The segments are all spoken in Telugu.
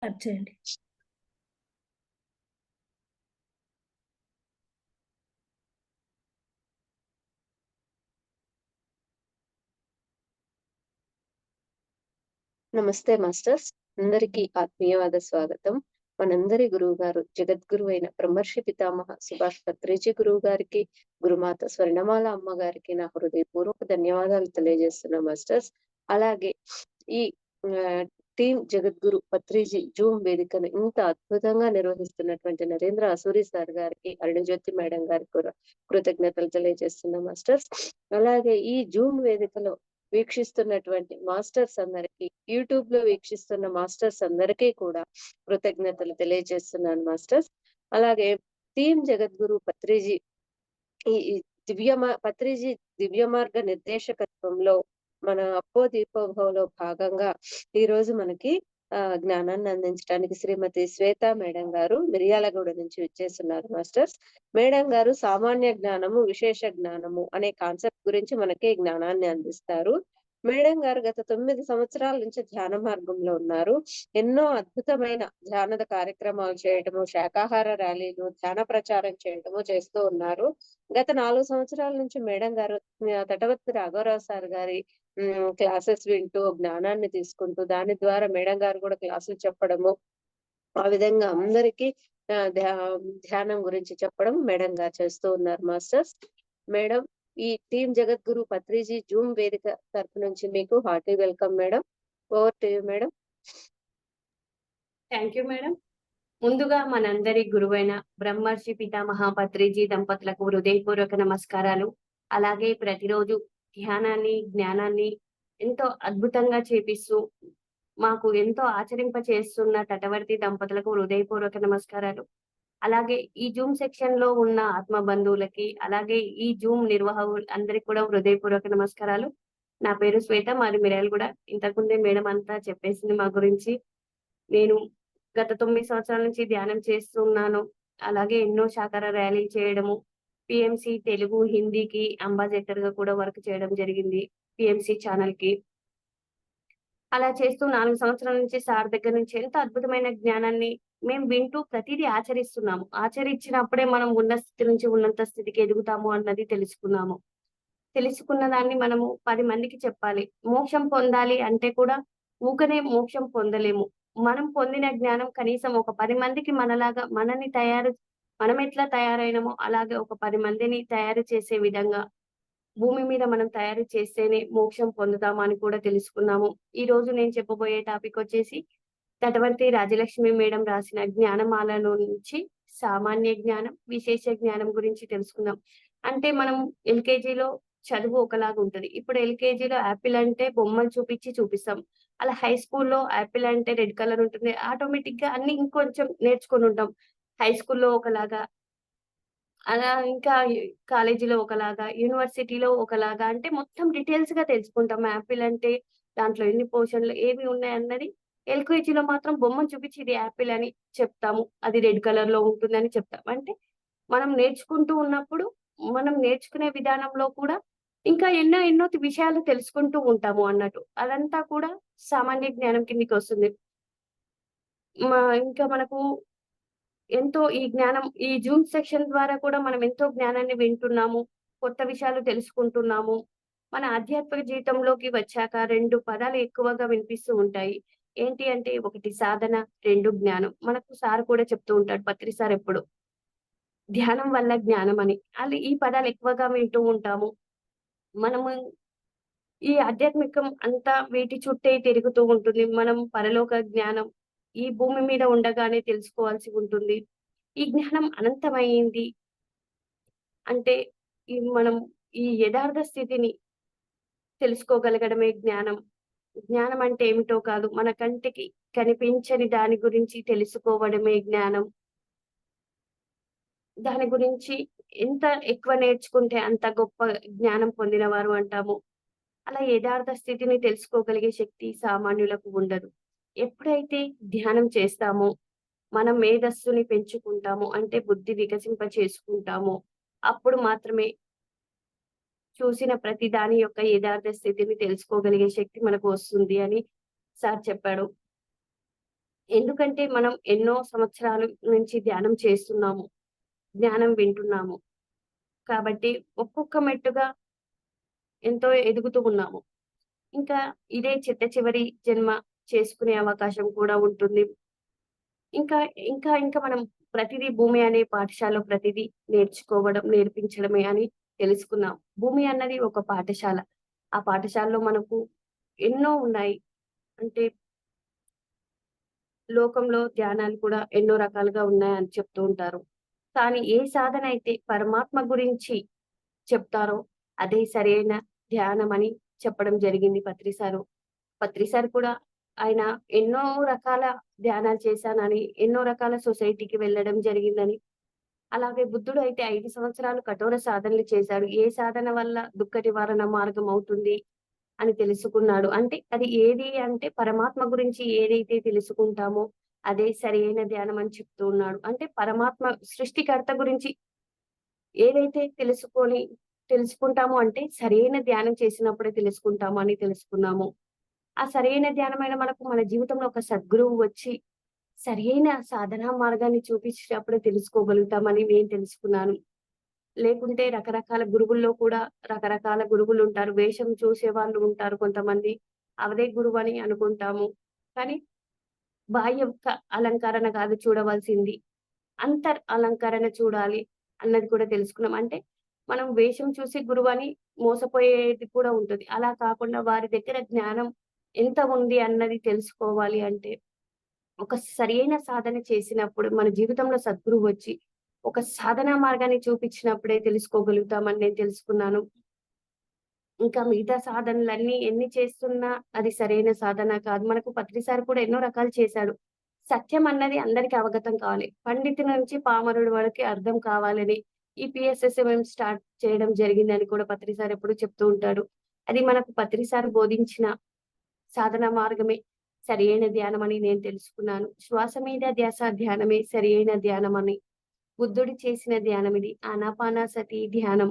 స్టార్ట్ చేయండి. నమస్తే మాస్టర్స్. అందరికీ ఆత్మీయవాద స్వాగతం. మనందరి గురువు గారు జగద్గురు అయిన బ్రహ్మర్షి పితామహ సుభాష్ పత్రిజీ గురువు గారికి, గురుమాత స్వర్ణమాల అమ్మ గారికి నా హృదయపూర్వక ధన్యవాదాలు తెలియజేస్తున్నా మాస్టర్స్. అలాగే ఈ టీం జగద్గురు పత్రిజీ జూమ్ వేదికను ఇంత అద్భుతంగా నిర్వహిస్తున్నటువంటి నరేంద్ర అసూరి సార్ గారికి, అరుణజ్యోతి మేడం గారికి కూడా కృతజ్ఞతలు తెలియజేస్తున్నా మాస్టర్స్. అలాగే ఈ జూమ్ వేదికలో వీక్షిస్తున్నటువంటి మాస్టర్స్ అందరికి, యూట్యూబ్ లో వీక్షిస్తున్న మాస్టర్స్ అందరికీ కూడా కృతజ్ఞతలు తెలియజేస్తున్నాను మాస్టర్స్. అలాగే టీం జగద్గురు పత్రిజీ ఈ పత్రిజీ దివ్య మార్గ నిర్దేశకత్వంలో మన అప్పో దీపోభవలో భాగంగా ఈ రోజు మనకి జ్ఞానాన్ని అందించడానికి శ్రీమతి శ్వేత మేడం గారు మిర్యాలగూడ నుంచి విచ్చేస్తున్నారు మాస్టర్స్. మేడం గారు సామాన్య జ్ఞానము, విశేష జ్ఞానము అనే కాన్సెప్ట్ గురించి మనకి జ్ఞానాన్ని అందిస్తారు. మేడం గారు గత 9 సంవత్సరాల నుంచి ధ్యాన మార్గంలో ఉన్నారు. ఎన్నో అద్భుతమైన ధ్యానద కార్యక్రమాలు చేయటము, శాకాహార ర్యాలీలు, ధ్యాన ప్రచారం చేయటము చేస్తూ ఉన్నారు. గత 4 సంవత్సరాల నుంచి మేడం గారు తటవర్తి రాఘవరావు సార్ గారి క్లాసెస్ వింటూ జ్ఞానాన్ని తీసుకుంటూ, దాని ద్వారా మేడం గారు కూడా క్లాసులు చెప్పడము, ఆ విధంగా అందరికీ ధ్యానం గురించి చెప్పడం మేడం గారు చేస్తూ ఉన్నారు మాస్టర్స్. మేడం, ఈ టీం జగద్గురు పత్రిజీ జూమ్ వేదిక తరపు నుంచి మీకు hearty welcome madam. Over to you madam. Thank you madam. ముందుగా మనందరి గురువైన బ్రహ్మర్షి పితామహ పత్రిజీ దంపతులకు హృదయపూర్వక నమస్కారాలు. అలాగే ప్రతిరోజు ధ్యానాన్ని, జ్ఞానాన్ని ఎంతో అద్భుతంగా చేపిస్తూ మాకు ఎంతో ఆచరింప చేస్తున్న తటవర్తి దంపతులకు హృదయపూర్వక నమస్కారాలు. అలాగే ఈ జూమ్ సెక్షన్ లో ఉన్న ఆత్మ బంధువులకి, అలాగే ఈ జూమ్ నిర్వాహకులు అందరికి కూడా హృదయపూర్వక నమస్కారాలు. నా పేరు శ్వేత, మాది మిర్యాలగూడ. ఇంతకుముందే మేడం అంతా చెప్పేసింది మా గురించి. నేను గత 9 సంవత్సరాల నుంచి ధ్యానం చేస్తున్నాను. అలాగే ఎన్నో శాకార ర్యాలీలు చేయడము, పిఎంసి తెలుగు, హిందీకి అంబాసిడర్ గా కూడా వర్క్ చేయడం జరిగింది పిఎంసి ఛానల్ కి. అలా చేస్తూ 4 సంవత్సరాల నుంచి సార్ దగ్గర నుంచి ఎంతో అద్భుతమైన జ్ఞానాన్ని మేము వింటూ ప్రతిదీ ఆచరిస్తున్నాము. ఆచరించినప్పుడే మనం ఉన్న స్థితి నుంచి ఉన్నంత స్థితికి ఎదుగుతాము అన్నది తెలుసుకున్నాము. తెలుసుకున్న దాన్ని మనము 10 మందికి చెప్పాలి. మోక్షం పొందాలి అంటే కూడా ఊకనే మోక్షం పొందలేము. మనం పొందిన జ్ఞానం కనీసం ఒక 10 మందికి మనలాగా మనం ఎట్లా తయారైనమో అలాగే ఒక 10 మందిని తయారు చేసే విధంగా భూమి మీద మనం తయారు చేస్తేనే మోక్షం పొందుతామని కూడా తెలుసుకున్నాము. ఈ రోజు నేను చెప్పబోయే టాపిక్ వచ్చేసి తటవర్తి రాజలక్ష్మి మేడం రాసిన జ్ఞానమాలలో నుంచి సామాన్య జ్ఞానం, విశేష జ్ఞానం గురించి తెలుసుకుందాం. అంటే మనం ఎల్కేజీలో చదువు ఒకలాగా ఉంటది. ఇప్పుడు ఎల్కేజీలో యాపిల్ అంటే బొమ్మలు చూపిస్తాం. అలా హై స్కూల్లో యాపిల్ అంటే రెడ్ కలర్ ఉంటుంది. ఆటోమేటిక్ గా అన్ని ఇంకొంచెం నేర్చుకొని ఉంటాం. హై స్కూల్లో ఒకలాగా, అలా ఇంకా కాలేజీలో ఒకలాగా, యూనివర్సిటీలో ఒకలాగా, అంటే మొత్తం డీటెయిల్స్ గా తెలుసుకుంటాం. యాపిల్ అంటే దాంట్లో ఎన్ని పోషన్లు ఏవి ఉన్నాయన్నది ఎల్కేజీలో మాత్రం బొమ్మను చూపించి ఇది యాపిల్ అని చెప్తాము. అది రెడ్ కలర్ లో ఉంటుందని చెప్తాం. అంటే మనం నేర్చుకుంటూ ఉన్నప్పుడు మనం నేర్చుకునే విధానంలో కూడా ఇంకా ఎన్నో ఎన్నో విషయాలు తెలుసుకుంటూ ఉంటాము అన్నట్టు. అదంతా కూడా సామాన్య జ్ఞానం కిందకి వస్తుంది. ఇంకా మనకు ఎంతో ఈ జూమ్ సెక్షన్ ద్వారా కూడా మనం ఎంతో జ్ఞానాన్ని వింటున్నాము. కొత్త విషయాలు తెలుసుకుంటున్నాము. మన ఆధ్యాత్మిక జీవితంలోకి వచ్చాక 2 పదాలు ఎక్కువగా వినిపిస్తూ ఉంటాయి. ఏంటి అంటే, ఒకటి సాధన, 2 జ్ఞానం. మనకు సార్ కూడా చెప్తూ ఉంటాడు, పత్రి సార్ ఎప్పుడు. ధ్యానం వల్ల జ్ఞానం అని. ఈ పదాలు ఎక్కువగా వింటూ ఉంటాము. మనము ఈ ఆధ్యాత్మికం అంతా వీటి చుట్టే తిరుగుతూ ఉంటుంది. మనం పరలోక జ్ఞానం ఈ భూమి మీద ఉండగానే తెలుసుకోవాల్సి ఉంటుంది. ఈ జ్ఞానం అనంతమైంది. అంటే మనం ఈ యథార్థ స్థితిని తెలుసుకోగలగడమే జ్ఞానం. జ్ఞానం అంటే ఏమిటో కాదు, మన కంటికి కనిపించని దాని గురించి తెలుసుకోవడమే జ్ఞానం. దాని గురించి ఎంత ఎక్కువ నేర్చుకుంటే అంత గొప్ప జ్ఞానం పొందినవారు అంటాము. అలా యథార్థ స్థితిని తెలుసుకోగలిగే శక్తి సామాన్యులకు ఉండదు. ఎప్పుడైతే ధ్యానం చేస్తామో, మనం మేధస్సుని పెంచుకుంటాము, అంటే బుద్ధి వికసింప చేసుకుంటాము, అప్పుడు మాత్రమే చూసిన ప్రతి దాని యొక్క యథార్థ స్థితిని తెలుసుకోగలిగే శక్తి మనకు వస్తుంది అని సార్ చెప్పాడు. ఎందుకంటే మనం ఎన్నో సంవత్సరాల నుంచి ధ్యానం చేస్తున్నాము. జ్ఞానం వింటున్నాము. కాబట్టి ఒక్కొక్క మెట్టుగా ఎంతో ఎదుగుతూ ఉన్నాము. ఇంకా ఇదే చిట్ట చివరి జన్మ చేసుకునే అవకాశం కూడా ఉంటుంది. ఇంకా, ఇంకా మనం ప్రతిదీ భూమి అనే పాఠశాలలో ప్రతిదీ నేర్పించడమే అని తెలుసుకున్నాం. భూమి అన్నది ఒక పాఠశాల. ఆ పాఠశాలలో మనకు ఎన్నో ఉన్నాయి. అంటే లోకంలో ధ్యానాలు కూడా ఎన్నో రకాలుగా ఉన్నాయని చెప్తూ ఉంటారు. కానీ ఏ సాధన అయితే పరమాత్మ గురించి చెప్తారో అదే సరైన ధ్యానమని చెప్పడం జరిగింది పత్రి సారు. పత్రి సార్ కూడా ఆయన ఎన్నో రకాల ధ్యానాలు చేశానని, ఎన్నో రకాల సొసైటీకి వెళ్ళడం జరిగిందని, అలాగే బుద్ధుడు అయితే 5 సంవత్సరాలు కఠోర సాధనలు చేశాడు. ఏ సాధన వల్ల దుఃఖ నివారణ మార్గం అవుతుంది అని తెలుసుకున్నాడు. అంటే అది ఏది అంటే పరమాత్మ గురించి ఏదైతే తెలుసుకుంటామో అదే సరియైన ధ్యానం అని చెప్తూ ఉన్నాడు. అంటే పరమాత్మ సృష్టికర్త గురించి ఏదైతే తెలుసుకుంటామో అంటే సరైన ధ్యానం చేసినప్పుడే తెలుసుకుంటాము అని తెలుసుకున్నాము. ఆ సరైన ధ్యానమైన మనకు మన జీవితంలో ఒక సద్గురువు వచ్చి సరియైన సాధనా మార్గాన్ని చూపించినప్పుడే తెలుసుకోగలుగుతామని నేను తెలుసుకున్నాను. లేకుంటే రకరకాల గురువుల్లో కూడా రకరకాల గురువులుంటారు. వేషం చూసేవాళ్ళు ఉంటారు కొంతమంది. అవదే గురువని అనుకుంటాము. కానీ బాహ్య అలంకరణ కాదు చూడవలసింది. అలంకరణ చూడాలి అన్నది కూడా తెలుసుకున్నాం. అంటే మనం వేషం చూసి గురువని మోసపోయేది కూడా ఉంటది. అలా కాకుండా వారి దగ్గర జ్ఞానం ఎంత ఉంది అన్నది తెలుసుకోవాలి అంటే, ఒక సరియైన సాధన చేసినప్పుడు మన జీవితంలో సద్గురువు వచ్చి, ఒక సాధనా మార్గాన్ని చూపించినప్పుడే తెలుసుకోగలుగుతామని నేను తెలుసుకున్నాను. ఇంకా మిగతా సాధనలన్నీ ఎన్ని చేస్తున్నా అది సరైన సాధన కాదు. మనకు పత్రిసారి కూడా ఎన్నో రకాలు చేశాడు. సత్యం అన్నది అందరికి అవగతం కావాలి. పండితుడి నుంచి పామరుడి వరకి అర్థం కావాలని ఈ PSSMM స్టార్ట్ చేయడం జరిగిందని కూడా పత్రిసారి ఎప్పుడు చెప్తూ ఉంటాడు. అది మనకు పత్రిసారి బోధించిన సాధనా మార్గమే సరియైన ధ్యానమని నేను తెలుసుకున్నాను. శ్వాస మీద ధ్యాస ధ్యానమే సరియైన ధ్యానమని బుద్ధుడు చేసిన ధ్యానమిది. ఆనాపానసతి ధ్యానం.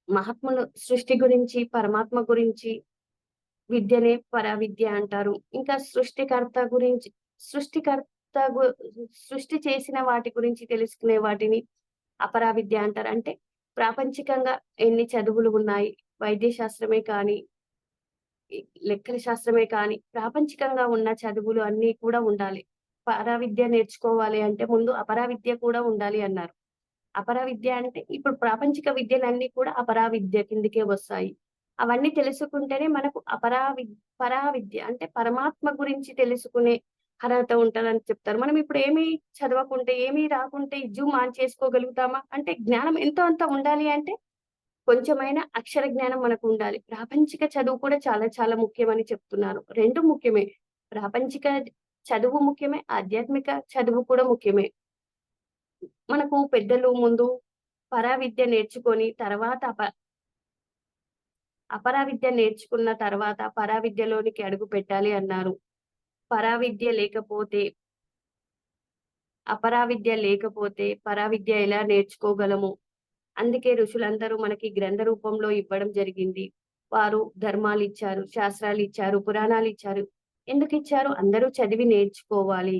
మహాత్ములు సృష్టి గురించి, పరమాత్మ గురించి విద్యనే పరావిద్య అంటారు. ఇంకా సృష్టికర్త గు సృష్టి చేసిన వాటి గురించి తెలుసుకునే వాటిని అపరావిద్య అంటారు. అంటే ప్రాపంచికంగా ఎన్ని చదువులు ఉన్నాయి. వైద్య శాస్త్రమే కానీ, ఈ లెక్కల శాస్త్రమే కానీ, ప్రాపంచికంగా ఉన్న చదువులు అన్నీ కూడా ఉండాలి. పరావిద్య నేర్చుకోవాలి అంటే ముందు అపరావిద్య కూడా ఉండాలి అన్నారు. అపరావిద్య అంటే ఇప్పుడు ప్రాపంచిక విద్యలన్నీ కూడా అపరావిద్య కిందకే వస్తాయి. అవన్నీ తెలుసుకుంటేనే మనకు పరావిద్య అంటే పరమాత్మ గురించి తెలుసుకునే అర్హత ఉంటదని చెప్తారు. మనం ఇప్పుడు ఏమి చదవకుంటే, ఏమి రాకుంటే ఆన్ చేసుకోగలుగుతామా? అంటే జ్ఞానం ఎంతో అంత ఉండాలి అంటే కొంచెమైనా అక్షర జ్ఞానం మనకు ఉండాలి. ప్రాపంచిక చదువు కూడా చాలా చాలా ముఖ్యమని చెప్తున్నారు. 2 ముఖ్యమే. ప్రాపంచిక చదువు ముఖ్యమే. ఆధ్యాత్మిక చదువు కూడా ముఖ్యమే. మనకు పెద్దలు ముందు పరావిద్య నేర్చుకొని తర్వాత అపరావిద్య నేర్చుకున్న తర్వాత పరావిద్యలోనికి అడుగు పెట్టాలి అన్నారు. పరావిద్య లేకపోతే పరావిద్య ఎలా నేర్చుకోగలము? అందుకే ఋషులందరూ మనకి గ్రంథ రూపంలో ఇవ్వడం జరిగింది. వారు ధర్మాలిచ్చారు, శాస్త్రాలిచ్చారు, పురాణాలిచ్చారు. ఎందుకిచ్చారు? అందరూ చదివి నేర్చుకోవాలి.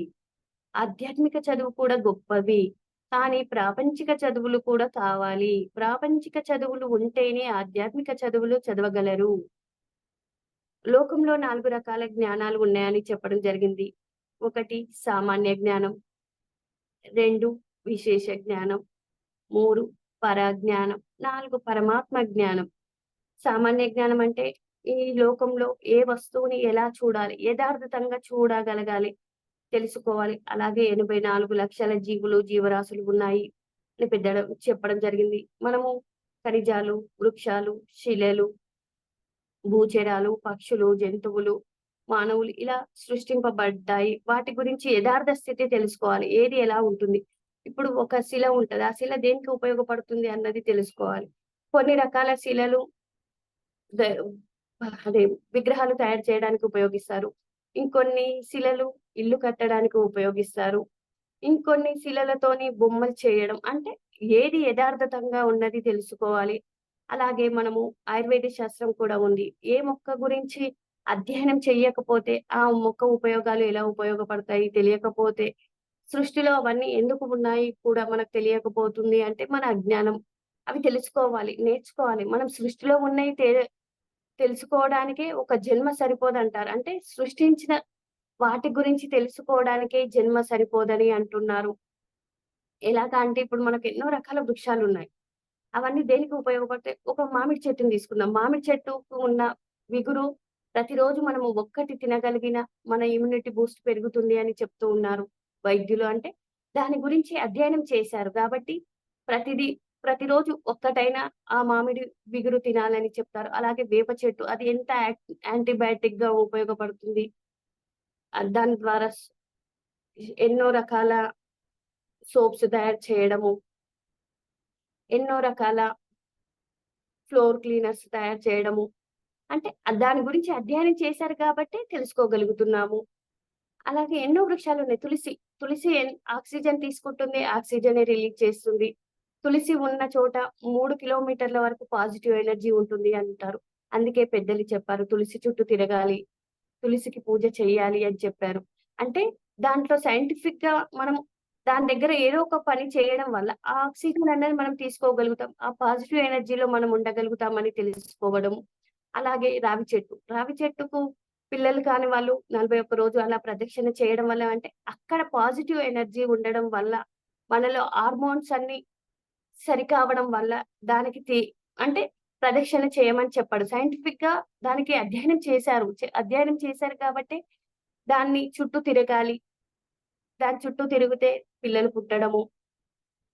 ఆధ్యాత్మిక చదువు కూడా గొప్పవి. కానీ ప్రాపంచిక చదువులు కూడా కావాలి. ప్రాపంచిక చదువులు ఉంటేనే ఆధ్యాత్మిక చదువులు చదవగలరు. లోకంలో 4 రకాల జ్ఞానాలు ఉన్నాయని చెప్పడం జరిగింది. 1 సామాన్య జ్ఞానం, 2 విశేష జ్ఞానం, 3 పరజ్ఞానం, 4 పరమాత్మ జ్ఞానం. సామాన్య జ్ఞానం అంటే ఈ లోకంలో ఏ వస్తువుని ఎలా చూడాలి, యథార్థంగా చూడగలగాలి, తెలుసుకోవాలి. అలాగే 84 లక్షల జీవులు, జీవరాశులు ఉన్నాయి అని చెప్పడం జరిగింది. మనము ఖనిజాలు, వృక్షాలు, శిలలు, భూచరాలు, పక్షులు, జంతువులు, మానవులు ఇలా సృష్టింపబడ్డాయి. వాటి గురించి యథార్థ స్థితి తెలుసుకోవాలి. ఏది ఎలా ఉంటుంది? ఇప్పుడు ఒక శిల ఉంటది. ఆ శిల దేనికి ఉపయోగపడుతుంది అన్నది తెలుసుకోవాలి. కొన్ని రకాల శిలలు ద అదే విగ్రహాలు తయారు చేయడానికి ఉపయోగిస్తారు. ఇంకొన్ని శిలలు ఇల్లు కట్టడానికి ఉపయోగిస్తారు. ఇంకొన్ని శిలలతోని బొమ్మలు చేయడం. అంటే ఏది యథార్థంగా ఉన్నది తెలుసుకోవాలి. అలాగే మనము ఆయుర్వేద శాస్త్రం కూడా ఉంది. ఏ మొక్క గురించి అధ్యయనం చెయ్యకపోతే ఆ మొక్క ఉపయోగాలు ఎలా ఉపయోగపడతాయి తెలియకపోతే, సృష్టిలో అవన్నీ ఎందుకు ఉన్నాయి కూడా మనకు తెలియకపోతుంది అంటే మన అజ్ఞానం. అవి తెలుసుకోవాలి, నేర్చుకోవాలి. మనం సృష్టిలో ఉన్నయి తెలుసుకోవడానికే ఒక జన్మ సరిపోదంటారు. అంటే సృష్టించిన వాటి గురించి తెలుసుకోవడానికే జన్మ సరిపోదని అంటున్నారు. ఎలాగా అంటే ఇప్పుడు మనకు ఎన్నో రకాల వృక్షాలున్నాయి. అవన్నీ దేనికి ఉపయోగపడతాయి? ఒక మామిడి చెట్టుని తీసుకుందాం. మామిడి చెట్టుకు ఉన్న విగురు ప్రతిరోజు మనము ఒక్కటి తినగలిగిన మన ఇమ్యూనిటీ బూస్ట్ పెరుగుతుంది అని చెప్తూ ఉన్నారు వైద్యులు. అంటే దాని గురించి అధ్యయనం చేశారు. కాబట్టి ప్రతిదీ ప్రతిరోజు ఒక్కటైనా ఆ మామిడి విగురు తినాలని చెప్తారు. అలాగే వేప చెట్టు అది ఎంత యాంటీబయాటిక్‌గా ఉపయోగపడుతుంది. దాని ద్వారా ఎన్నో రకాల సోప్స్ తయారు చేయడము, ఎన్నో రకాల ఫ్లోర్ క్లీనర్స్ తయారు చేయడము. అంటే దాని గురించి అధ్యయనం చేశారు కాబట్టే తెలుసుకోగలుగుతున్నాము. అలాగే ఎన్నో వృక్షాలున్నాయి. తులసి, తులసి ఆక్సిజన్ తీసుకుంటుంది. ఆక్సిజనే రిలీజ్ చేస్తుంది. తులసి ఉన్న చోట 3 కిలోమీటర్ల వరకు పాజిటివ్ ఎనర్జీ ఉంటుంది అంటారు. అందుకే పెద్దలు చెప్పారు. తులసి చుట్టూ తిరగాలి. తులసికి పూజ చెయ్యాలి అని చెప్పారు. అంటే దాంట్లో సైంటిఫిక్‌గా మనం దాని దగ్గర ఏదో ఒక పని చేయడం వల్ల ఆ ఆక్సిజన్ అనేది మనం తీసుకోగలుగుతాం. ఆ పాజిటివ్ ఎనర్జీలో మనం ఉండగలుగుతామని తెలుసుకోవడం. అలాగే రావి చెట్టు. రావి చెట్టుకు పిల్లలు కాని వాళ్ళు 41 రోజు అలా ప్రదక్షిణ చేయడం వల్ల అంటే అక్కడ పాజిటివ్ ఎనర్జీ ఉండడం వల్ల మనలో హార్మోన్స్ అన్నీ సరికావడం వల్ల దానికి అంటే ప్రదక్షిణ చేయమని చెప్పాడు. సైంటిఫిక్‌గా దానికి అధ్యయనం చేశారు. అధ్యయనం చేశారు కాబట్టే దాన్ని చుట్టూ తిరగాలి. దాని చుట్టూ తిరిగితే పిల్లలు పుట్టడము,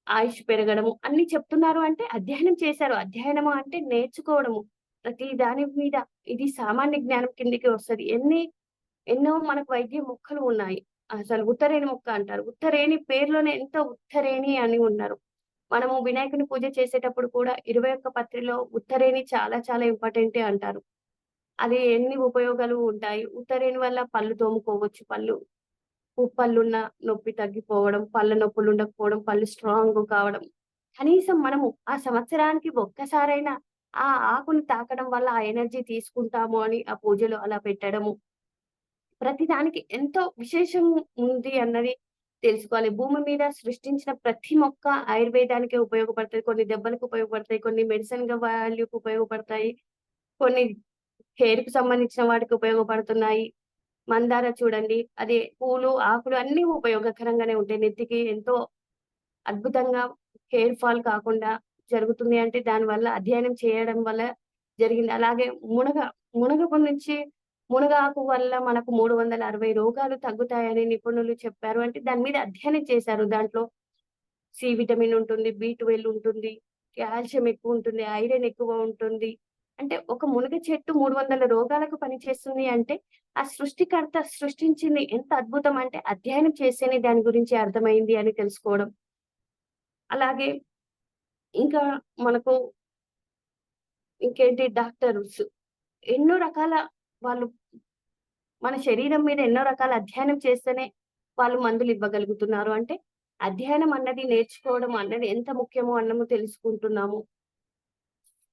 ఆయుష్ పెరగడము అన్నీ చెప్తున్నారు అంటే అధ్యయనం చేశారు. అధ్యయనము అంటే నేర్చుకోవడము. ప్రతి దాని మీద ఇది సామాన్య జ్ఞానం కిందకి వస్తది. ఎన్నో మనకు వైద్య మొక్కలు ఉన్నాయి. అసలు ఉత్తరేణి మొక్క అంటారు. ఉత్తరేణి పేరులోనే ఎంతో ఉత్తరేణి అని ఉన్నారు. మనము వినాయకుని పూజ చేసేటప్పుడు కూడా 21 పత్రిలో ఉత్తరేణి చాలా చాలా ఇంపార్టెంటే అంటారు. అది ఎన్ని ఉపయోగాలు ఉంటాయి. ఉత్తరేణి వల్ల పళ్ళు తోముకోవచ్చు. పళ్ళున్న నొప్పి తగ్గిపోవడం, పళ్ళ నొప్పులు ఉండకపోవడం, పళ్ళు స్ట్రాంగ్ కావడం. కనీసం మనము ఆ సంవత్సరానికి ఒక్కసారైనా ఆ ఆకుని తాకడం వల్ల ఆ ఎనర్జీ తీసుకుంటాము అని ఆ పూజలో అలా పెట్టడము. ప్రతి దానికి ఎంతో విశేషం ఉంది అన్నది తెలుసుకోవాలి. భూమి మీద సృష్టించిన ప్రతి మొక్క ఆయుర్వేదానికే ఉపయోగపడతది. కొన్ని దెబ్బలకు ఉపయోగపడతాయి. కొన్ని మెడిసిన్‌గా వాల్యూకి ఉపయోగపడతాయి. కొన్ని హెయిర్‌కి సంబంధించిన వాటికి ఉపయోగపడుతున్నాయి. మందార చూడండి. అది పూలు, ఆకులు అన్నీ ఉపయోగకరంగానే ఉంటాయి. నెత్తికి ఎంతో అద్భుతంగా హెయిర్ ఫాల్ కాకుండా జరుగుతుంది అంటే దానివల్ల అధ్యయనం చేయడం వల్ల జరిగింది. అలాగే మునగ, మునగపు నుంచి మునగ ఆకు వల్ల మనకు 360 రోగాలు తగ్గుతాయని నిపుణులు చెప్పారు. అంటే దాని మీద అధ్యయనం చేశారు. దాంట్లో సి విటమిన్ ఉంటుంది, బి12 ఉంటుంది, కాల్షియం ఎక్కువుంటుంది, ఐరన్ ఎక్కువ ఉంటుంది. అంటే ఒక మునగ చెట్టు 300 రోగాలకు పనిచేస్తుంది అంటే, ఆ సృష్టికర్త సృష్టించింది ఎంత అద్భుతం అంటే అధ్యయనం చేస్తేనే దాని గురించి అర్థమైంది అని తెలుసుకోవడం. అలాగే ఇంకా మనకు ఇంకేంటి డాక్టర్స్ ఎన్నో రకాల వాళ్ళు మన శరీరం మీద ఎన్నో రకాల అధ్యయనం చేస్తేనే వాళ్ళు మందులివ్వగలుగుతున్నారు. అంటే అధ్యయనం అన్నది, నేర్చుకోవడం అన్నది ఎంత ముఖ్యమో అన్నము తెలుసుకుంటున్నాము.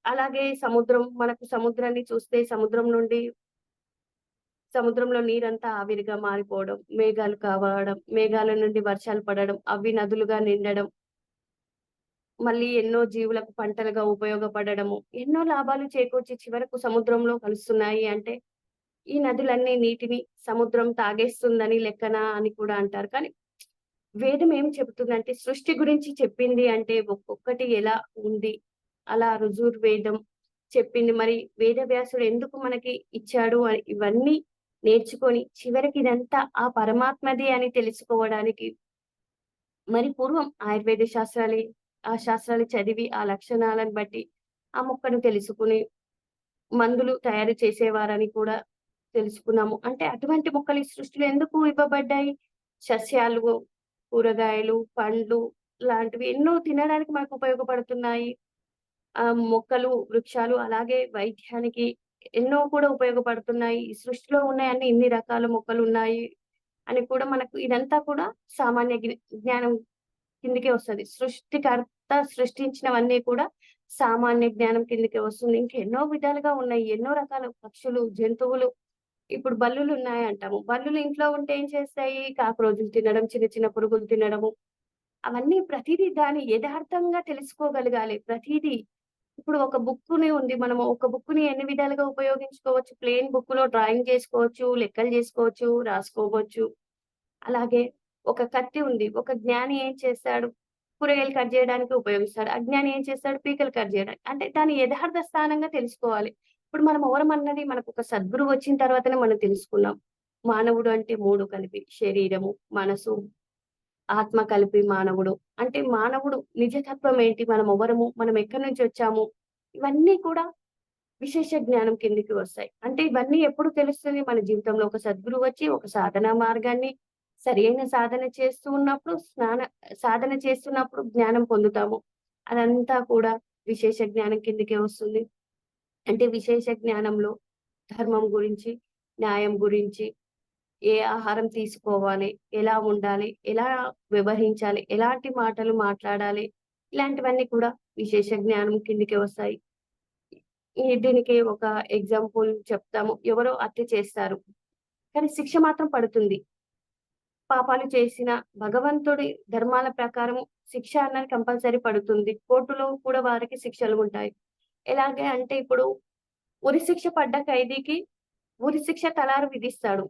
అలాగే మనకు సముద్రాన్ని చూస్తే సముద్రంలో నీరంతా ఆవిరిగా మారిపోవడం, మేఘాలు కావడం, మేఘాల నుండి వర్షాలు పడడం, అవి నదులుగా నిండడం, మళ్ళీ ఎన్నో జీవులకు పంటలుగా ఉపయోగపడడము, ఎన్నో లాభాలు చేకూర్చి చివరకు సముద్రంలో కలుస్తున్నాయి అంటే, ఈ నదులన్నీ నీటిని సముద్రం తాగేస్తుందని లెక్కన అని కూడా అంటారు. కానీ వేదం ఏం చెబుతుందంటే సృష్టి గురించి చెప్పింది అంటే ఒక్కొక్కటి ఎలా ఉంది. అలా ఋజుర్వేదం చెప్పింది. మరి వేదవ్యాసుడు ఎందుకు మనకి ఇచ్చాడు అని ఇవన్నీ నేర్చుకొని చివరికి ఇదంతా ఆ పరమాత్మదే అని తెలుసుకోవడానికి మరి పూర్వం ఆయుర్వేద ఆ శాస్త్రాలు చదివి ఆ లక్షణాలను బట్టి ఆ మొక్కను తెలుసుకొని మందులు తయారు చేసేవారని కూడా తెలుసుకున్నాము. అంటే అటువంటి మొక్కలు ఈ సృష్టిలో ఎందుకు ఇవ్వబడ్డాయి? సస్యాలు, కూరగాయలు, పండ్లు లాంటివి ఎన్నో తినడానికి మనకు ఉపయోగపడుతున్నాయి. మొక్కలు, వృక్షాలు అలాగే వైద్యానికి ఎన్నో కూడా ఉపయోగపడుతున్నాయి. ఈ సృష్టిలో ఉన్నాయన్ని ఇన్ని రకాల మొక్కలున్నాయి అని కూడా మనకు ఇదంతా కూడా సామాన్య జ్ఞానం కిందకే వస్తది. సృష్టికర్త సృష్టించినవన్నీ కూడా సామాన్య జ్ఞానం కిందకే వస్తుంది. ఇంకెన్నో విధాలుగా ఉన్నాయి. ఎన్నో రకాల పక్షులు, జంతువులు ఇప్పుడు బల్లులున్నాయి అంటాము. బల్లులు ఇంట్లో ఉంటే ఏం చేస్తాయి? కాక్రోచులు తినడం, చిన్న చిన్న పురుగులు తినడము. అవన్నీ ప్రతీదీ దాని యథార్థంగా తెలుసుకోగలగాలి ప్రతీదీ. ఇప్పుడు ఒక బుక్కుని ఉంది. మనము ఒక బుక్కుని ఎన్ని విధాలుగా ఉపయోగించుకోవచ్చు. ప్లెయిన్ బుక్‌లో డ్రాయింగ్ చేసుకోవచ్చు, లెక్కలు చేసుకోవచ్చు, రాసుకోవచ్చు. అలాగే ఒక కత్తి ఉంది. ఒక జ్ఞాని ఏం చేస్తాడు? కూరగాయలు కట్ జేయడానికి ఉపయోగిస్తాడు. అజ్ఞాని ఏం చేస్తాడు? పీకలు కట్ జేయడానికి. అంటే దాని యథార్థ స్థానంగా తెలుసుకోవాలి. ఇప్పుడు మనం ఎవరమన్నది మనకొక సద్గురువు వచ్చిన తర్వాతనే మనం తెలుసుకున్నాం. మానవుడు అంటే 3 కలిపి శరీరము, మనసు, ఆత్మ కలిపి మానవుడు. అంటే మానవుడు నిజతత్వం ఏంటి? మనమెవరము? మనం ఎక్కడి నుంచొచ్చాము? ఇవన్నీ కూడా విశేష జ్ఞానం కిందకి వస్తాయి. అంటే ఇవన్నీ ఎప్పుడు తెలుస్తుంది? మన జీవితంలో ఒక సద్గురువు వచ్చి ఒక సాధనా మార్గాన్ని సరియైన సాధన చేస్తూ ఉన్నప్పుడు సాధన చేస్తున్నప్పుడు జ్ఞానం పొందుతాము. అదంతా కూడా విశేష జ్ఞానం కిందకే వస్తుంది. అంటే విశేష జ్ఞానంలో ధర్మం గురించి, న్యాయం గురించి, ఏ ఆహారం తీసుకోవాలి, ఎలా ఉండాలి, ఎలా వ్యవహరించాలి, ఎలాంటి మాటలు మాట్లాడాలి, ఇలాంటివన్నీ కూడా విశేష జ్ఞానం కిందకే వస్తాయి. దీనికి ఒక ఎగ్జాంపుల్ చెప్తాము. ఎవరో హత్య చేస్తారు. కానీ శిక్ష మాత్రం పడుతుంది. పాపాలు చేసిన భగవంతుడి ధర్మాల ప్రకారం శిక్ష అన్నది కంపల్సరీ పడుతుంది. కోర్టులో కూడా వారికి శిక్షలు ఉంటాయి. ఎలాగే అంటే ఇప్పుడు ఉరి శిక్ష పడ్డ ఖైదీకి ఉరి శిక్ష తలారి విధిస్తాడు.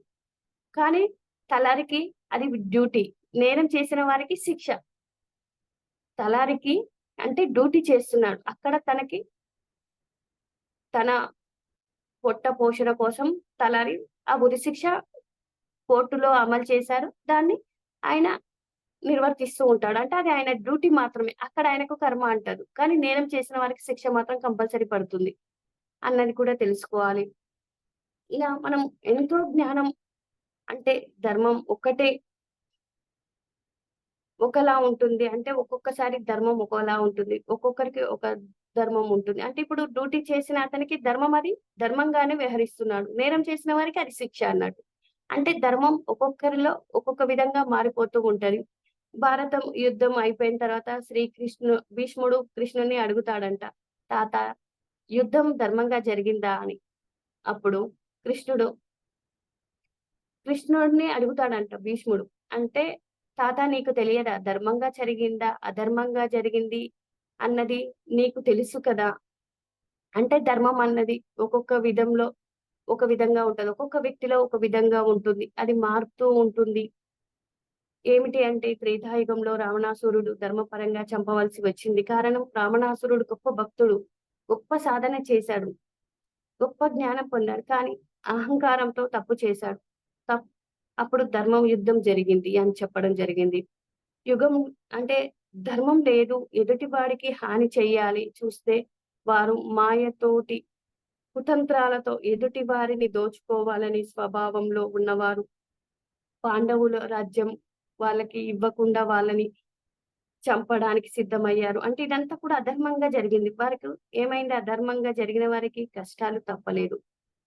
కానీ తలారికి అది డ్యూటీ. నేరం చేసిన వారికి శిక్ష. తలారికి అంటే డ్యూటీ చేస్తున్నాడు. అక్కడ తనకి తన పొట్ట పోషణ కోసం తలారి ఆ ఉరి శిక్ష కోర్టులో అమలు చేశారు. దాన్ని ఆయన నిర్వర్తిస్తూ ఉంటాడు. అంటే అది ఆయన డ్యూటీ మాత్రమే. అక్కడ ఆయనకు కర్మ అంటదు. కానీ నేరం చేసిన వారికి శిక్ష మాత్రం కంపల్సరీ పడుతుంది అన్నది కూడా తెలుసుకోవాలి. ఇలా మనం ఎంతో జ్ఞానం అంటే ధర్మం ఒక్కటే ఒకలా ఉంటుంది. అంటే ఒక్కొక్కసారి ధర్మం ఒకోలా ఉంటుంది. ఒక్కొక్కరికి ఒక ధర్మం ఉంటుంది. అంటే ఇప్పుడు డ్యూటీ చేసిన అతనికి ధర్మం అది ధర్మంగానే వ్యవహరిస్తున్నాడు. నేరం చేసిన వారికి అది శిక్ష అన్నట్టు. అంటే ధర్మం ఒక్కొక్కరిలో ఒక్కొక్క విధంగా మారిపోతూ ఉంటది. భారతం యుద్ధం అయిపోయిన తర్వాత భీష్ముడు కృష్ణుడిని అడుగుతాడంట. తాత యుద్ధం ధర్మంగా జరిగిందా అని. అప్పుడు కృష్ణుడు కృష్ణుడిని అడుగుతాడంట భీష్ముడు. అంటే తాత నీకు తెలియదా? ధర్మంగా జరిగిందా? అధర్మంగా జరిగింది అన్నది నీకు తెలుసు కదా! అంటే ధర్మం అన్నది ఒక్కొక్క విధంలో ఒక విధంగా ఉంటది. ఒక్కొక్క వ్యక్తిలో ఒక విధంగా ఉంటుంది. అది మారుతూ ఉంటుంది. ఏమిటి అంటే త్రేతాయుగంలో రావణాసురుడు ధర్మపరంగా చంపవలసి వచ్చింది. కారణం రావణాసురుడు గొప్ప భక్తుడు. గొప్ప సాధన చేశాడు. గొప్ప జ్ఞానం పొందాడు. కానీ అహంకారంతో తప్పు చేశాడు. తప్ అప్పుడు ధర్మం యుద్ధం జరిగింది అని చెప్పడం జరిగింది. యుగం అంటే ధర్మం లేదు. ఎదుటివాడికి హాని చెయ్యాలి చూస్తే వారు మాయతోటి, కుతంత్రాలతో ఎదుటి వారిని దోచుకోవాలని స్వభావంలో ఉన్నవారు. పాండవుల రాజ్యం వాళ్ళకి ఇవ్వకుండా వాళ్ళని చంపడానికి సిద్ధమయ్యారు. అంటే ఇదంతా కూడా అధర్మంగా జరిగింది. వారికి ఏమైంది అధర్మంగా జరిగిన వారికి కష్టాలు తప్పలేదు.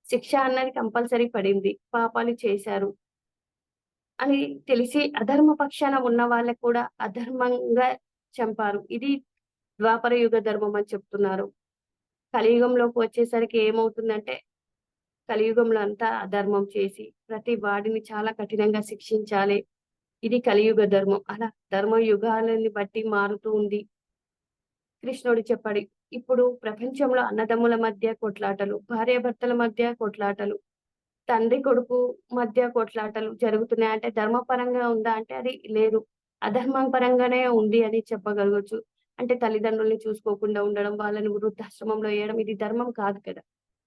శిక్ష అన్నది కంపల్సరీ పడింది. పాపాలు చేశారు అని తెలిసి అధర్మ పక్షాన ఉన్న వాళ్ళకి కూడా అధర్మంగా చంపారు. ఇది ద్వాపర యుగ ధర్మం అని చెప్తున్నారు. కలియుగంలోకి వచ్చేసరికి ఏమవుతుందంటే, కలియుగంలో అంతా అధర్మం చేసి ప్రతి వాడిని చాలా కఠినంగా శిక్షించాలి. ఇది కలియుగ ధర్మం. అలా ధర్మ యుగాలని బట్టి మారుతూ ఉంది. కృష్ణుడు చెప్పాడు. ఇప్పుడు ప్రపంచంలో అన్నదమ్ముల మధ్య కొట్లాటలు, భార్యాభర్తల మధ్య కొట్లాటలు, తండ్రి కొడుకు మధ్య కొట్లాటలు జరుగుతున్నాయి. అంటే ధర్మపరంగా ఉందా అంటే అది లేదు. అధర్మం పరంగానే ఉంది అని చెప్పగలగొచ్చు. అంటే తల్లిదండ్రుల్ని చూసుకోకుండా ఉండడం, వాళ్ళని వృద్ధాశ్రమంలో ఎయడం ఇది ధర్మం కాదు కదా!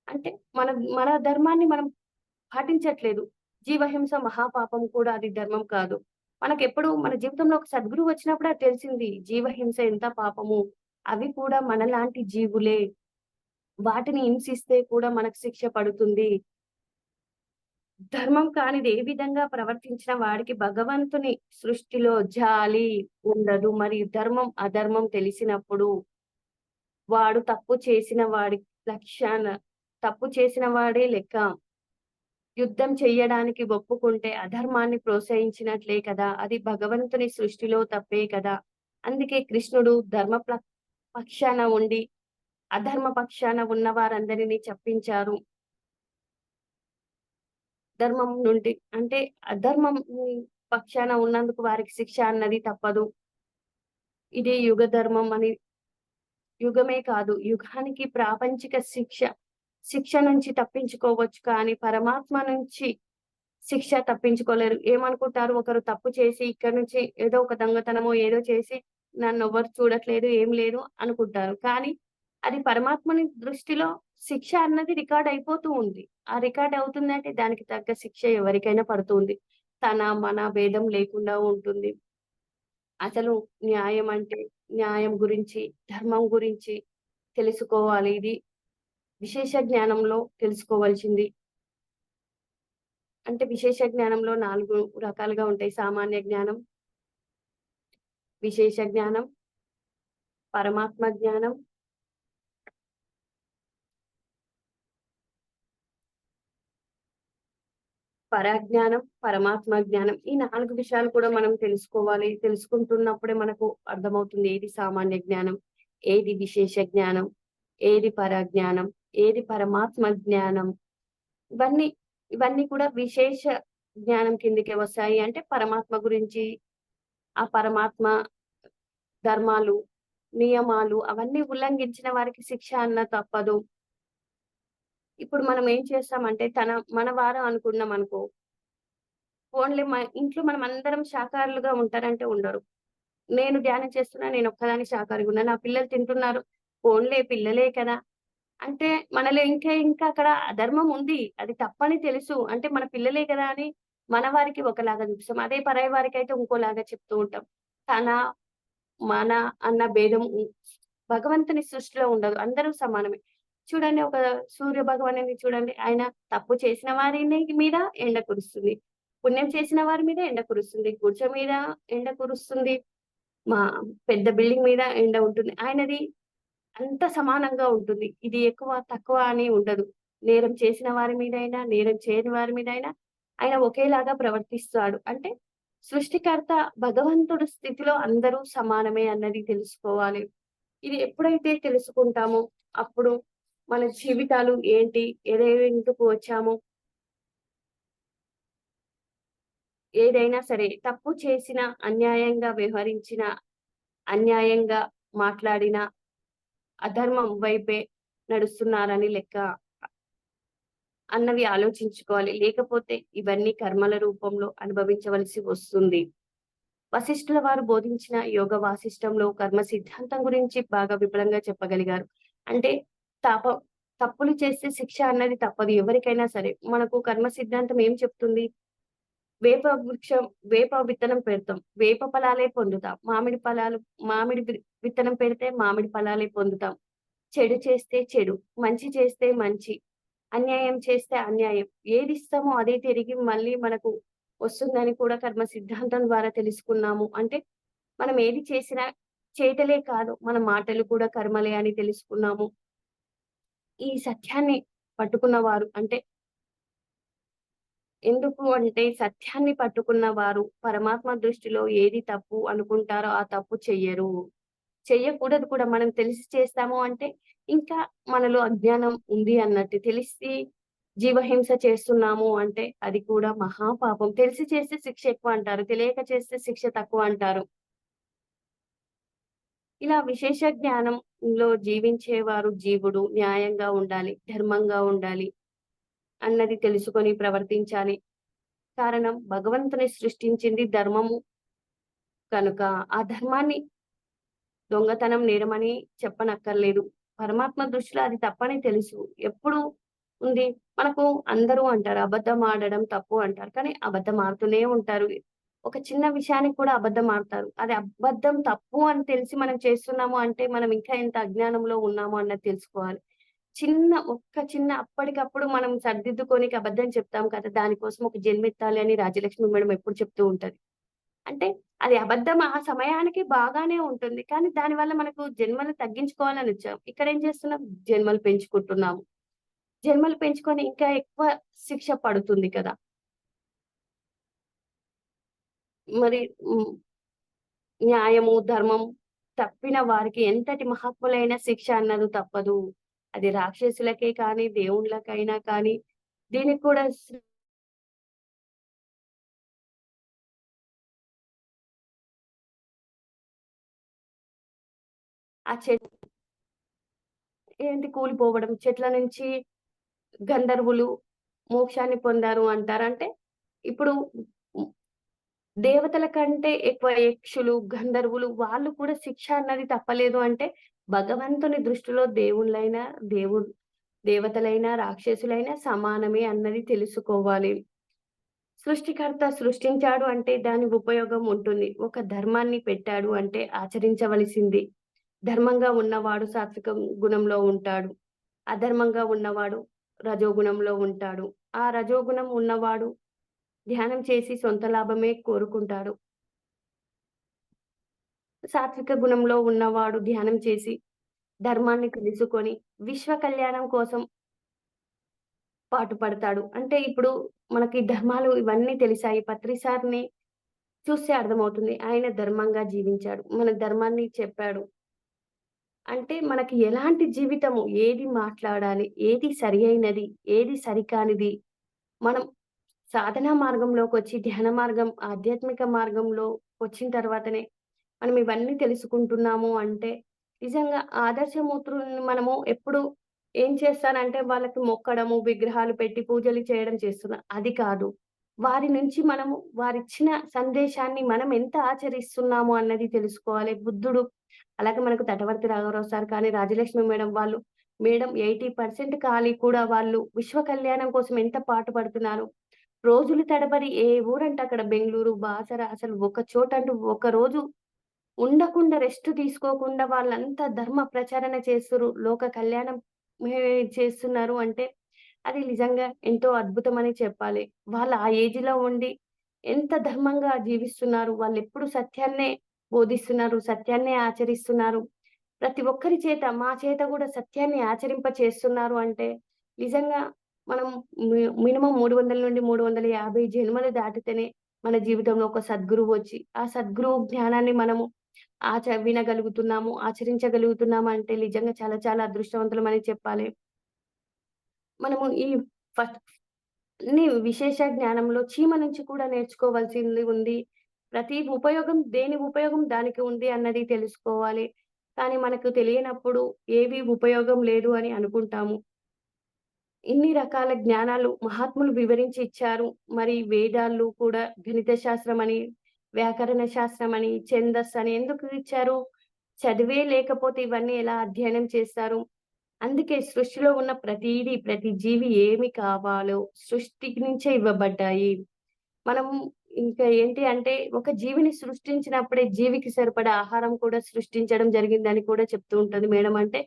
అంటే మన మన ధర్మాన్ని మనం పాటించట్లేదు. జీవహింస మహాపాపం కూడా అది ధర్మం కాదు. మనకెప్పుడు మన జీవితంలో ఒక సద్గురువు వచ్చినప్పుడే అది తెలిసింది. జీవహింస ఎంత పాపము. అవి కూడా మనలాంటి జీవులే. వాటిని హింసిస్తే కూడా మనకు శిక్ష పడుతుంది. ధర్మం కానిది ఏ విధంగా ప్రవర్తించిన వాడికి భగవంతుని సృష్టిలో జాలి ఉండదు. మరియు ధర్మం, అధర్మం తెలిసినప్పుడు వాడు తప్పు చేసిన వాడి లక్ష్యాన తప్పు చేసిన వాడే లెక్క. యుద్ధం చెయ్యడానికి ఒప్పుకుంటే అధర్మాన్ని ప్రోత్సహించినట్లే కదా! అది భగవంతుని సృష్టిలో తప్పే కదా! అందుకే కృష్ణుడు పక్షాన ఉండి, అధర్మ పక్షాన ఉన్న వారందరిని చెప్పించారు. అధర్మం నుండి అంటే అధర్మం పక్షాన ఉన్నందుకు వారికి శిక్ష అన్నది తప్పదు. ఇది యుగ ధర్మం అని యుగమే కాదు, యుగానికి ప్రాపంచిక శిక్ష నుంచి తప్పించుకోవచ్చు కానీ పరమాత్మ నుంచి శిక్ష తప్పించుకోలేరు. ఏమనుకుంటారు, ఒకరు తప్పు చేసి ఇక్కడి నుంచి ఏదో ఒక దొంగతనమో ఏదో చేసి నన్నెవ్వరు చూడట్లేదు, ఏం లేదు అనుకుంటారు. కానీ అది పరమాత్మని దృష్టిలో శిక్ష అన్నది రికార్డ్ అయిపోతూ ఉంది. ఆ రికార్డ్ అవుతుందంటే దానికి తగ్గ శిక్ష ఎవరికైనా పడుతుంది. తన, మన భేదం లేకుండా ఉంటుంది. అసలు న్యాయం అంటే న్యాయం గురించి, ధర్మం గురించి తెలుసుకోవాలి. ఇది విశేష జ్ఞానంలో తెలుసుకోవాల్సింది. అంటే విశేష జ్ఞానంలో 4 రకాలుగా ఉంటాయి. సామాన్య జ్ఞానం, విశేష జ్ఞానం, పరమాత్మ జ్ఞానం, పరజ్ఞానం, పరమాత్మ జ్ఞానం. ఈ 4 విషయాలు కూడా మనం తెలుసుకోవాలి. తెలుసుకుంటున్నప్పుడే మనకు అర్థమవుతుంది ఏది సామాన్య జ్ఞానం, ఏది విశేష జ్ఞానం, ఏది పరజ్ఞానం, ఏది పరమాత్మ జ్ఞానం. ఇవన్నీ ఇవన్నీ కూడా విశేష జ్ఞానం కిందకే వస్తాయి. అంటే పరమాత్మ గురించి, ఆ పరమాత్మ ధర్మాలు, నియమాలు అవన్నీ ఉల్లంఘించిన వారికి శిక్ష అన్న తప్పదు. ఇప్పుడు మనం ఏం చేస్తామంటే మన వారు అనుకున్నామనుకో, పోన్లే మా ఇంట్లో మనమందరం శాకాహారులుగా ఉంటారంటే ఉండరు. నేను ధ్యానం చేస్తున్నా, నేనొక్కదాన్ని శాకాహారిగా ఉన్నా. నా పిల్లలు తింటున్నారు, పోన్లే పిల్లలే కదా! అంటే మనలో ఇంకా అక్కడ అధర్మం ఉంది. అది తప్పని తెలుసు. అంటే మన పిల్లలే కదా అని మన వారికి ఒకలాగా చూపిస్తాం. అదే పరాయి వారికైతే ఇంకోలాగా చెప్తూ ఉంటాం. తన, మన అన్న భేదం భగవంతుని సృష్టిలో ఉండదు. అందరూ సమానమే. చూడండి, ఒక సూర్య భగవానుడిని చూడండి. ఆయన తప్పు చేసిన వారిని మీద ఎండ కురుస్తుంది. పుణ్యం చేసిన వారి మీద ఎండ కురుస్తుంది. గుడిసె మీద ఎండ కురుస్తుంది. మా పెద్ద బిల్డింగ్ మీద ఎండ ఉంటుంది. ఆయనది అంతా సమానంగా ఉంటుంది. ఇది ఎక్కువ, తక్కువ అని ఉండదు. నేరం చేసిన వారి మీదైనా, నేరం చేయని వారి మీదైనా ఆయన ఒకేలాగా ప్రవర్తిస్తాడు. అంటే సృష్టికర్త భగవంతుడి స్థితిలో అందరూ సమానమే అన్నది తెలుసుకోవాలి. ఇది ఎప్పుడైతే తెలుసుకుంటామో అప్పుడు మన జీవితాలు ఏంటి, ఎందుకు వచ్చామో, ఏదైనా సరే తప్పు చేసినా, అన్యాయంగా వ్యవహరించినా, అన్యాయంగా మాట్లాడినా అధర్మం వైపే నడుస్తున్నారని లెక్క అన్నవి ఆలోచించుకోవాలి. లేకపోతే ఇవన్నీ కర్మల రూపంలో అనుభవించవలసి వస్తుంది. వశిష్ఠుల వారు బోధించిన యోగ వాసిష్టంలో కర్మ సిద్ధాంతం గురించి బాగా విపులంగా చెప్పగలిగారు. అంటే తాప తప్పులు చేస్తే శిక్ష అన్నది తప్పదు ఎవరికైనా సరే. మనకు కర్మ సిద్ధాంతం ఏం చెప్తుంది? వేప వృక్షం వేప విత్తనం పెడతాం. వేప ఫలాలే పొందుతాం. మామిడి విత్తనం పెడితే మామిడి ఫలాలే పొందుతాం. చెడు చేస్తే చెడు, మంచి చేస్తే మంచి, అన్యాయం చేస్తే అన్యాయం. ఏదిస్తామో అదే తిరిగి మళ్ళీ మనకు వస్తుందని కూడా కర్మ సిద్ధాంతం ద్వారా తెలుసుకున్నాము. అంటే మనం ఏది చేసినా చేతలే కాదు, మన మాటలు కూడా కర్మలే అని తెలుసుకున్నాము. ఈ సత్యాన్ని పట్టుకున్నవారు అంటే ఎందుకు అంటే సత్యాన్ని పట్టుకున్న వారు పరమాత్మ దృష్టిలో ఏది తప్పు అనుకుంటారో ఆ తప్పు చెయ్యరు. చెయ్యకూడదు కూడా. మనం తెలిసి చేస్తాము అంటే, ఇంకా మనలో అజ్ఞానం ఉంది అన్నట్టు. తెలిసి జీవహింస చేస్తున్నాము అంటే, అది కూడా మహాపాపం. తెలిసి చేస్తే శిక్ష ఎక్కువ అంటారు. తెలియక చేస్తే శిక్ష తక్కువ అంటారు. ఇలా విశేష జ్ఞానంలో జీవించేవారు జీవుడు న్యాయంగా ఉండాలి, ధర్మంగా ఉండాలి అన్నది తెలుసుకొని ప్రవర్తించాలి. కారణం భగవంతుని సృష్టించింది ధర్మము కనుక, ఆ ధర్మాన్ని దొంగతనం నేరమని చెప్పనక్కర్లేదు. పరమాత్మ దృష్టిలో అది తప్పని తెలుసు. ఎప్పుడు ఉంది? మనకు అందరూ అంటారు అబద్ధం ఆడడం తప్పు అంటారు. కానీ అబద్ధం ఆడుతూనే ఉంటారు. ఒక చిన్న విషయానికి కూడా అబద్ధం ఆడతారు. అది అబద్ధం తప్పు అని తెలిసి మనం చేస్తున్నాము అంటే మనం ఇంకా ఎంత అజ్ఞానంలో ఉన్నామో అన్నది తెలుసుకోవాలి. చిన్న అప్పటికప్పుడు మనం సరిదిద్దుకోనికి అబద్ధం చెప్తాం కదా! దానికోసం ఒక జన్మెత్తాలి అని రాజలక్ష్మి మేడం ఎప్పుడు చెప్తూ ఉంటది. అంటే అది అబద్ధం ఆ సమయానికి బాగానే ఉంటుంది. కానీ దానివల్ల మనకు జన్మలు తగ్గించుకోవాలని వచ్చాం. ఇక్కడేం చేస్తున్నాం? జన్మలు పెంచుకుంటున్నాము. జన్మలు పెంచుకొని ఇంకా ఎక్కువ శిక్ష పడుతుంది కదా! మరి హ్మ్. న్యాయము, ధర్మం తప్పిన వారికి ఎంతటి మహాత్ములైన శిక్ష అన్నది తప్పదు. అది రాక్షసులకే కానీ, దేవుళ్ళకైనా కానీ, దీనికి కూడా ఆ చెట్ ఏంటి కూలిపోవడం, చెట్ల నుంచి గంధర్వులు మోక్షాన్ని పొందారు అంటారు. అంటే ఇప్పుడు హ్మ్, దేవతల కంటే ఎక్కువ యక్షులు, గంధర్వులు వాళ్ళు కూడా శిక్ష అన్నది తప్పలేదు అంటే, భగవంతుని దృష్టిలో దేవుళ్ళైనా, దేవతలైనా, రాక్షసులైనా సమానమే అన్నది తెలుసుకోవాలి. సృష్టికర్త సృష్టించాడు అంటే దాని ఉపయోగం ఉంటుంది. ఒక ధర్మాన్ని పెట్టాడు అంటే ఆచరించవలసింది. ధర్మంగా ఉన్నవాడు సాత్విక గుణంలో ఉంటాడు. అధర్మంగా ఉన్నవాడు రజోగుణంలో ఉంటాడు. ఆ రజోగుణం ఉన్నవాడు ధ్యానం చేసి సొంత లాభమే కోరుకుంటాడు. సాత్విక గుణంలో ఉన్నవాడు ధ్యానం చేసి ధర్మాన్ని తెలుసుకొని విశ్వ కళ్యాణం కోసం పాటుపడతాడు. అంటే ఇప్పుడు మనకి ధర్మాలు ఇవన్నీ తెలిసాయి. పత్రి సార్‌ని చూస్తే అర్థమవుతుంది. ఆయన ధర్మంగా జీవించాడు. మన ధర్మాన్ని చెప్పాడు. అంటే మనకి ఎలాంటి జీవితము, ఏది మాట్లాడాలి, ఏది సరియైనది, ఏది సరికానిది, మనం సాధనా మార్గంలోకొచ్చి ధ్యాన మార్గం, ఆధ్యాత్మిక మార్గంలో వచ్చిన తర్వాతనే మనం ఇవన్నీ తెలుసుకుంటున్నాము అంటే, నిజంగా ఆదర్శమూర్తులని మనము ఎప్పుడు ఏం చేస్తారంటే వాళ్ళకి మొక్కడము, విగ్రహాలు పెట్టి పూజలు చేయడం చేస్తున్నారు. అది కాదు. వారి నుంచి మనము వారిచ్చిన సందేశాన్ని మనం ఎంత ఆచరిస్తున్నాము అన్నది తెలుసుకోవాలి. బుద్ధుడు అలాగే మనకు తటవర్తి రాఘవరావు సార్ కానీ, రాజలక్ష్మి మేడం వాళ్ళు మేడం 80% ఖాళీ కూడా వాళ్ళు విశ్వ కళ్యాణం కోసం ఎంత పాటుపడుతున్నారు. రోజులు తడబడి ఏ ఊరంటే అక్కడ బెంగుళూరు, బాసర అసలు ఒక చోటంటూ ఒకరోజు ఉండకుండా రెస్ట్ తీసుకోకుండా వాళ్ళంతా ధర్మ ప్రచారణ చేస్తుర్రు. లోక కళ్యాణం మే చేస్తున్నారు అంటే, అది నిజంగా ఎంతో అద్భుతమని చెప్పాలి. వాళ్ళు ఆ ఏజ్‌లో ఉండి ఎంత ధర్మంగా జీవిస్తున్నారు. వాళ్ళెప్పుడు సత్యాన్నే బోధిస్తున్నారు. సత్యాన్నే ఆచరిస్తున్నారు. ప్రతి ఒక్కరి చేత, మా చేత గూడా సత్యాన్ని ఆచరింప చేస్తున్నారు అంటే, నిజంగా మనం మినిమమ్ 300-350 జన్మలు దాటితేనే మన జీవితంలో ఒక సద్గురువు వచ్చి, ఆ సద్గురువు జ్ఞానాన్ని మనము వినగలుగుతున్నాము, ఆచరించగలుగుతున్నాము అంటే నిజంగా చాలా చాలా అదృష్టవంతులమని చెప్పాలి. మనము ఈ ఫస్ట్ అన్ని విశేష జ్ఞానంలో చీమ నుంచి కూడా నేర్చుకోవాల్సింది ఉంది. ప్రతి ఉపయోగం దేని ఉపయోగం దానికి ఉంది అన్నది తెలుసుకోవాలి. కానీ మనకు తెలియనప్పుడు ఏవి ఉపయోగం లేదు అని అనుకుంటాము. ఇన్ని రకాల జ్ఞానాలు మహాత్ములు వివరించి ఇచ్చారు. మరి వేదాలు కూడా గణిత శాస్త్రమని, వ్యాకరణ శాస్త్రమని, ఛందస్సని ఎందుకు ఇచ్చారు? చదివే లేకపోతే ఇవన్నీ ఎలా అధ్యయనం చేస్తారు? అందుకే సృష్టిలో ఉన్న ప్రతీదీ, ప్రతి జీవి ఏమి కావాలో సృష్టి నుంచే ఇవ్వబడ్డాయి. మనం ఇంకా ఏంటి అంటే, ఒక జీవిని సృష్టించినప్పుడే జీవికి సరిపడా ఆహారం కూడా సృష్టించడం జరిగిందని కూడా చెప్తూ ఉంటది మేడం. అంటే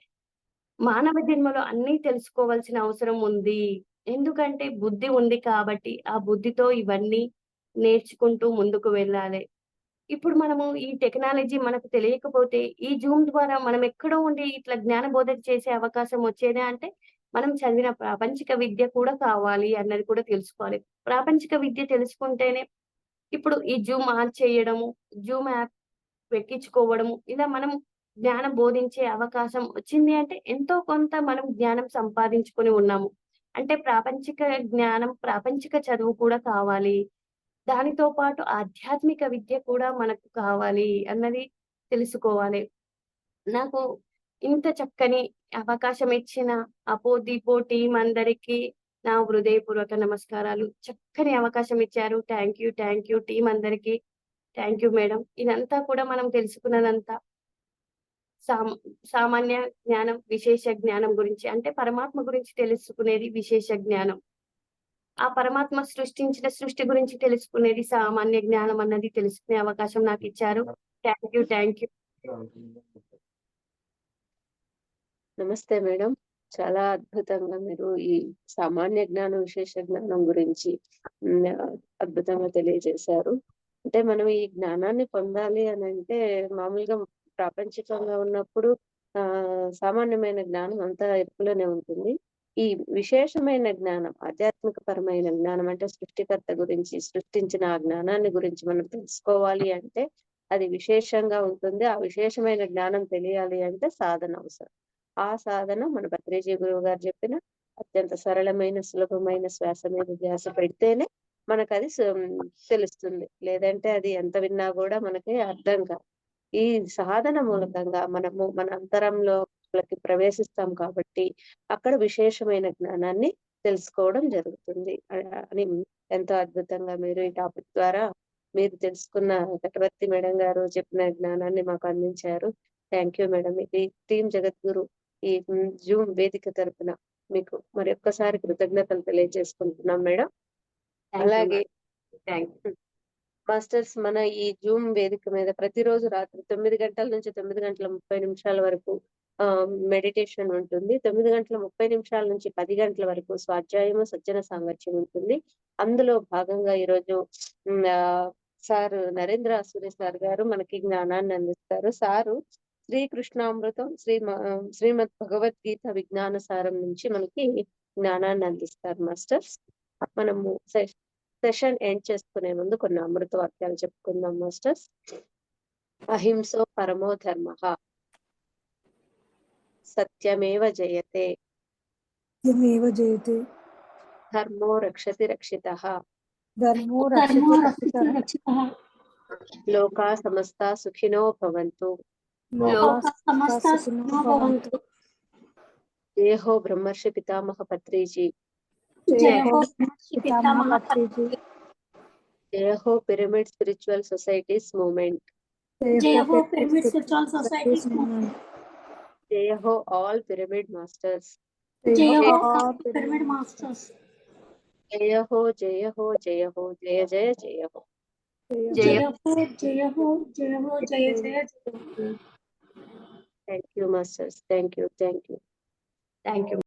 మానవ జన్మలో అన్నీ తెలుసుకోవాల్సిన అవసరం ఉంది. ఎందుకంటే బుద్ధి ఉంది కాబట్టి, ఆ బుద్ధితో ఇవన్నీ నేర్చుకుంటూ ముందుకు వెళ్ళాలి. ఇప్పుడు మనము ఈ టెక్నాలజీ మనకు తెలియకపోతే, ఈ జూమ్ ద్వారా మనం ఎక్కడో ఉండి ఇట్లా జ్ఞాన బోధన చేసే అవకాశం వచ్చేదా అంటే, మనం చదివిన ప్రాపంచిక విద్య కూడా కావాలి అన్నది కూడా తెలుసుకోవాలి. ప్రాపంచిక విద్య తెలుసుకుంటేనే ఇప్పుడు ఈ జూమ్ ఆన్ చేయడము, జూమ్ యాప్ ఎక్కించుకోవడము, ఇలా మనం జ్ఞానం బోధించే అవకాశం వచ్చింది అంటే, ఎంతో కొంత మనం జ్ఞానం సంపాదించుకొని ఉన్నాము. అంటే ప్రాపంచిక జ్ఞానం, ప్రాపంచిక చదువు కూడా కావాలి. దానితో పాటు ఆధ్యాత్మిక విద్య కూడా మనకు కావాలి అన్నది తెలుసుకోవాలి. నాకు ఇంత చక్కని అవకాశం ఇచ్చిన అపో, దీపో టీమ్ అందరికీ నా హృదయపూర్వక నమస్కారాలు. చక్కని అవకాశం ఇచ్చారు. థాంక్ యూ టీమ్ అందరికీ. Thank you madam. ఇదంతా కూడా మనం తెలుసుకున్నదంతా సామ సామాన్య జ్ఞానం, విశేష జ్ఞానం గురించి అంటే పరమాత్మ గురించి తెలుసుకునేది విశేష జ్ఞానం. ఆ పరమాత్మ సృష్టించిన సృష్టి గురించి తెలుసుకునేది సామాన్య జ్ఞానం అన్నది తెలుసుకునే అవకాశం నాకిచ్చారు. Thank you. నమస్తే మేడం. చాలా అద్భుతంగా మీరు ఈ సామాన్య జ్ఞానం, విశేష జ్ఞానం గురించి అద్భుతంగా తెలియజేశారు. అంటే మనం ఈ జ్ఞానాన్ని పొందాలి అనంటే మామూలుగా ప్రాపంచికంగా ఉన్నప్పుడు సామాన్యమైన జ్ఞానం అంతా ఎరుకులోనే ఉంటుంది. ఈ విశేషమైన జ్ఞానం, ఆధ్యాత్మిక పరమైన జ్ఞానం అంటే సృష్టికర్త గురించి, సృష్టించిన ఆ జ్ఞానాన్ని గురించి మనం తెలుసుకోవాలి అంటే అది విశేషంగా ఉంటుంది. ఆ విశేషమైన జ్ఞానం తెలియాలి అంటే సాధన అవసరం. ఆ సాధన మన భద్రిజీ గురువుగారు చెప్పిన అత్యంత సరళమైన, సులభమైన శ్వాస మీద ధ్యాస పెడితేనే మనకది తెలుస్తుంది. లేదంటే అది ఎంత విన్నా గూడా మనకి అర్థం కాదు. ఈ సాధన మూలకంగా మనము మన అంతరంలోకి ప్రవేశిస్తాం కాబట్టి అక్కడ విశేషమైన జ్ఞానాన్ని తెలుసుకోవడం జరుగుతుంది అని ఎంతో అద్భుతంగా మీరు ఈ టాపిక్ ద్వారా మీరు తెలుసుకున్న చక్రవర్తి మేడం గారు చెప్పిన జ్ఞానాన్ని మాకు అందించారు. Thank you madam. ఇది టీం జగద్గురు ఈ జూమ్ వేదిక తరపున మీకు మరి ఒక్కసారి కృతజ్ఞతలు తెలియజేసుకుంటున్నాం మేడం. అలాగే మాస్టర్స్ మన ఈ జూమ్ వేదిక మీద ప్రతిరోజు రాత్రి 9 గంటల నుంచి 9 గంటల 30 నిమిషాల వరకు మెడిటేషన్ ఉంటుంది. 9 గంటల 30 నిమిషాల నుంచి 10 గంటల వరకు స్వాధ్యాయము సజ్జన సాంగత్యం ఉంటుంది. అందులో భాగంగా ఈరోజు సార్ నరేంద్ర అసూరి సార్ గారు మనకి జ్ఞానాన్ని అందిస్తారు. సారు శ్రీకృష్ణామృతం శ్రీమద్ భగవద్గీత విజ్ఞాన సారం నుంచి మనకి జ్ఞానాన్ని అందిస్తారు మాస్టర్స్. మనము సెషన్ ఎండ్ చేసుకునే ముందు కొన్ని అమృత వాక్యాలు చెప్పుకుందాం మాస్టర్స్. అహింసో పరమో ధర్మ సత్యమేవ జయతే ధర్మో రక్షతి రక్షితః లోకా సమస్తా సుఖినో భవంతు. జయ హో బ్రహ్మర్షి పితామహ పత్రిజీ. జయ హో పిరమిడ్ స్పిరిచువల్ సొసైటీస్ మూవ్మెంట్. జయ హో ఆల్ పిరమిడ్ మాస్టర్స్. జయ హో జయ హో జయ హో జయ జయ జయ హో. Thank you masters. Thank you.